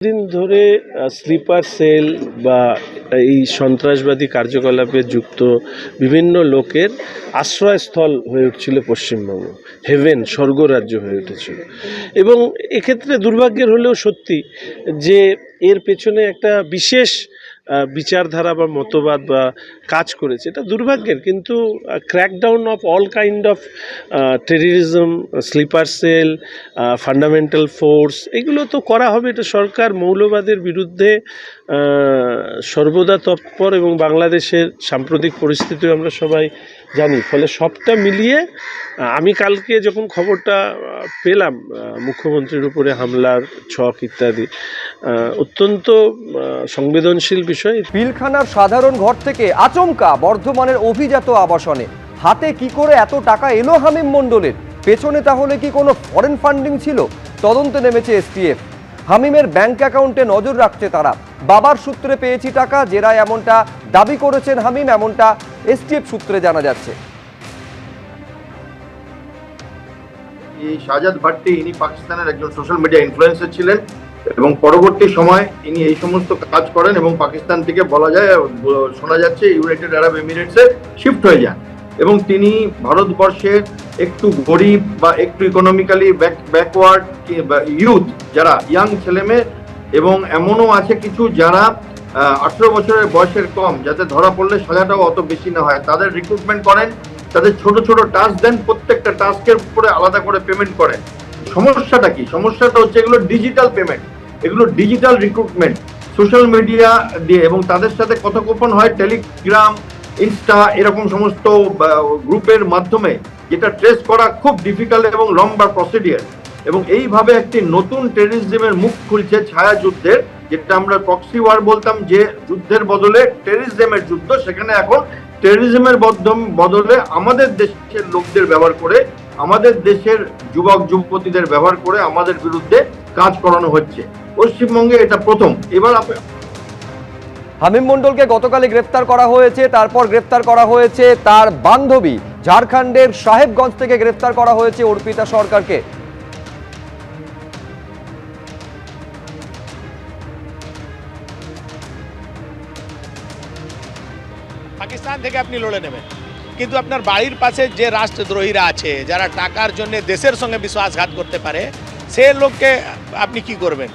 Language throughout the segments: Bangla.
দিন ধরে স্লিপার সেল বা এই সন্ত্রাসবাদী কার্যকলাপে যুক্ত বিভিন্ন লোকের আশ্রয়স্থল হয়ে উঠছিল পশ্চিমবঙ্গ, হেভেন, স্বর্গরাজ্য হয়ে উঠেছিল। এবং এক্ষেত্রে দুর্ভাগ্যের হলেও সত্যি যে এর পেছনে একটা বিশেষ বিচারধারা বা মতবাদ বা কাজ করেছে, এটা দুর্ভাগ্যের। কিন্তু crackdown of all kind of terrorism, sleeper cell, fundamental force, এগুলো তো করা হবে। এটা সরকার মৌলবাদের বিরুদ্ধে সর্বদা তৎপর, এবং বাংলাদেশের সাম্প্রতিক পরিস্থিতিও আমরা সবাই জানি। ফলে সবটা মিলিয়ে আমি কালকে যখন খবরটা পেলাম মুখ্যমন্ত্রীর উপরে হামলার ছক ইত্যাদি, অত্যন্ত সংবেদনশীল বিষয়। পিলখানার সাধারণ ঘর থেকে আচমকা বর্ধমানের অভিজাত আবাসনে হাতে কি করে এত টাকা এলো হামিম মণ্ডলের? পেছনে তাহলে কি কোনো ফরেন ফান্ডিং ছিল? তদন্তে নেমেছে এসটিএফ। হামিমের ব্যাংক অ্যাকাউন্টে নজর রাখছে তারা। বাবার সূত্রে পেয়েছি টাকা, জেরায় এমনটা দাবি করেছেন হামিম, এমনটা এসটিএফ সূত্রে জানা যাচ্ছে। এই শাহজাদ ভাট্টি, ইনি পাকিস্তানের একজন সোশ্যাল মিডিয়া ইনফ্লুয়েন্সার ছিলেন এবং পরবর্তী সময় ইনি এই সমস্ত কাজ করেন এবং পাকিস্তান থেকে বলা যায়, শোনা যাচ্ছে ইউনাইটেড আরব এমিরেটসে শিফট হয়ে যান। এবং তিনি ভারতবর্ষের একটু গরিব বা একটু ইকোনমিক্যালি ব্যাকওয়ার্ড ইউথ, যারা ইয়াং ছেলেমেয়ে, এবং এমনও আছে কিছু যারা 18 বছরের বয়সের কম, যাতে ধরা পড়লে সাজাটাও অত বেশি না হয়, তাদের রিক্রুটমেন্ট করেন, তাদের ছোট ছোট টাস্ক দেন, প্রত্যেকটা টাস্কের উপরে আলাদা করে পেমেন্ট করেন। সমস্যাটা কি? সমস্যাটা হচ্ছে এগুলো ডিজিটাল পেমেন্ট, এগুলো ডিজিটাল রিক্রুটমেন্ট সোশ্যাল মিডিয়া দিয়ে, এবং তাদের সাথে কথোপকথন হয় টেলিগ্রাম, ইনস্টা, এরকম সমস্ত গ্রুপের মাধ্যমে, যেটা ট্রেস করা খুব ডিফিকাল্ট এবং লম্বা প্রসিডিয়ার। এবং এইভাবে একটি নতুন টেররিজমের মুখ খুলছে, ছায়া যুদ্ধের, যেটা আমরা প্রক্সি ওয়ার বলতাম, যে যুদ্ধের বদলে টেররিজমের যুদ্ধ। সেখানে এখন টেররিজমের বদলে আমাদের দেশের লোকদের ব্যবহার করে, আমাদের দেশের যুবক যুবতীদের ব্যবহার করে আমাদের বিরুদ্ধে কাজ করানো হচ্ছে। পশ্চিমবঙ্গে এটা প্রথম। এবার হামিম মণ্ডলকে গতকালই গ্রেফতার করা হয়েছে, তারপর গ্রেফতার করা হয়েছে তার বান্ধবী। ঝাড়খণ্ডের সাহেবগঞ্জ থেকে গ্রেফতার করা হয়েছে অর্পিতা সরকারকে। পাকিস্তান থেকে আপনি লড়ে নেবেন, কিন্তু আপনার বাড়ির পাশে যে রাষ্ট্রদ্রোহীরা আছে, যারা টাকার জন্য দেশের সঙ্গে বিশ্বাসঘাত করতে পারে, সে লোককে আপনি কি করবেন?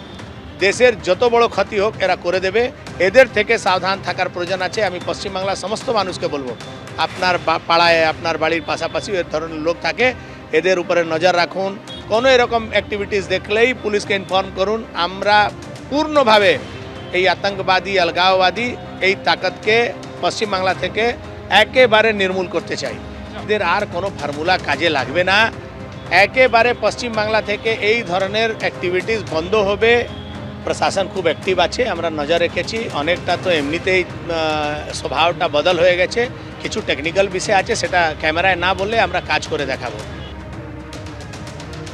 দেশের যত বড় ক্ষতি হোক এরা করে দেবে। এদের থেকে সাবধান থাকার প্রয়োজন আছে। আমি পশ্চিমবাংলার সমস্ত মানুষকে বলবো, আপনার পাড়ায়, আপনার বাড়ির পাশাপাশি এর ধরনের লোক থাকে, এদের উপরে নজর রাখুন। কোনো এরকম অ্যাক্টিভিটিস দেখলেই পুলিশকে ইনফর্ম করুন। আমরা পূর্ণভাবে এই আতঙ্কবাদী, আলগাওবাদী এই তাকতকে পশ্চিমবাংলা থেকে একেবারে নির্মূল করতে চাই। এদের আর কোনো ফর্মুলা কাজে লাগবে না। একেবারে পশ্চিমবাংলা থেকে এই ধরনের অ্যাক্টিভিটিস বন্ধ হবে। প্রশাসন খুব অ্যাক্টিভ আছে, আমরা নজর রেখেছি। অনেকটা তো এমনিতেই স্বভাবটা বদল হয়ে গেছে, কিছু টেকনিক্যাল বিষয় আছে, সেটা ক্যামেরায় না বললে আমরা কাজ করে দেখাবো।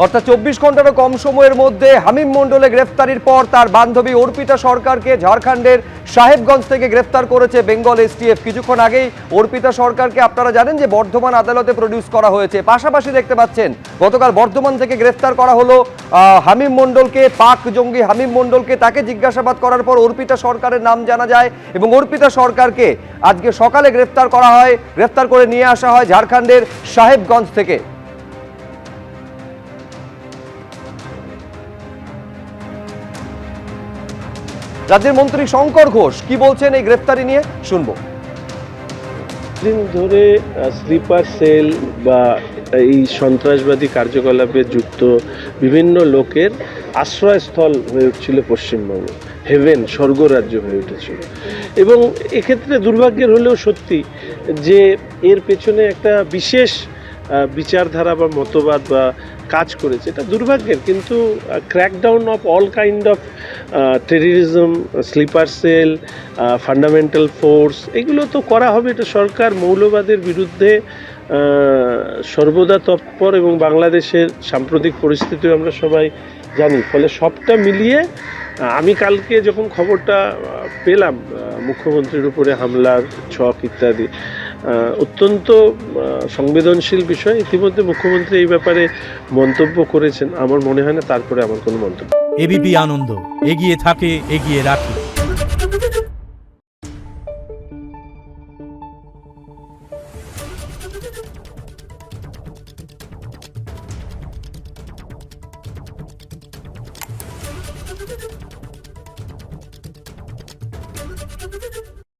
অর্থাৎ 24 ঘন্টারও কম সময়ের মধ্যে হামিম মণ্ডলে গ্রেফতারির পর তার বান্ধবী অর্পিতা সরকারকে ঝাড়খণ্ডের সাহেবগঞ্জ থেকে গ্রেফতার করেছে বেঙ্গল এসটিএফ। কিছুক্ষণ আগেই অর্পিতা সরকারকে আপনারা জানেন যে বর্ধমান আদালতে প্রডিউস করা হয়েছে। পাশাপাশি দেখতে পাচ্ছেন গতকাল বর্ধমান থেকে গ্রেফতার করা হলো হামিম মণ্ডলকে, পাক জঙ্গি হামিম মণ্ডলকে। তাকে জিজ্ঞাসাবাদ করার পর অর্পিতা সরকারের নাম জানা যায় এবং অর্পিতা সরকারকে আজকে সকালে গ্রেফতার করা হয়, গ্রেফতার করে নিয়ে আসা হয় ঝাড়খণ্ডের সাহেবগঞ্জ থেকে। রাজ্যের মন্ত্রী শঙ্কর ঘোষ কি বলছেন এই গ্রেফতারি নিয়ে, শুনবো। দিন ধরে স্লিপার সেল বা এই সন্ত্রাসবাদী কার্যকলাপে যুক্ত বিভিন্ন লোকের আশ্রয়স্থল হয়ে উঠছিল পশ্চিমবঙ্গ, হেভেন, স্বর্গরাজ্য হয়ে উঠেছিল। এবং এক্ষেত্রে দুর্ভাগ্যের হলেও সত্যি যে এর পেছনে একটা বিশেষ বিচারধারা বা মতবাদ বা কাজ করেছে, এটা দুর্ভাগ্যের। কিন্তু crackdown of all kind of terrorism, sleeper cell, fundamental force, এগুলো তো করা হবে। এটা সরকার মৌলবাদের বিরুদ্ধে সর্বদা তৎপর, এবং বাংলাদেশের সাম্প্রতিক পরিস্থিতিও আমরা সবাই জানি। ফলে সবটা মিলিয়ে আমি কালকে যখন খবরটা পেলাম মুখ্যমন্ত্রীর উপরে হামলার ছক ইত্যাদি, অত্যন্ত সংবেদনশীল বিষয়। ইতিমধ্যে মুখ্যমন্ত্রী এই ব্যাপারে মন্তব্য করেছেন। আমার মনে হয় না তারপরে আমার কোনো মন্তব্য। এবিপি আনন্দ, এগিয়ে থাকে, এগিয়ে রাখে।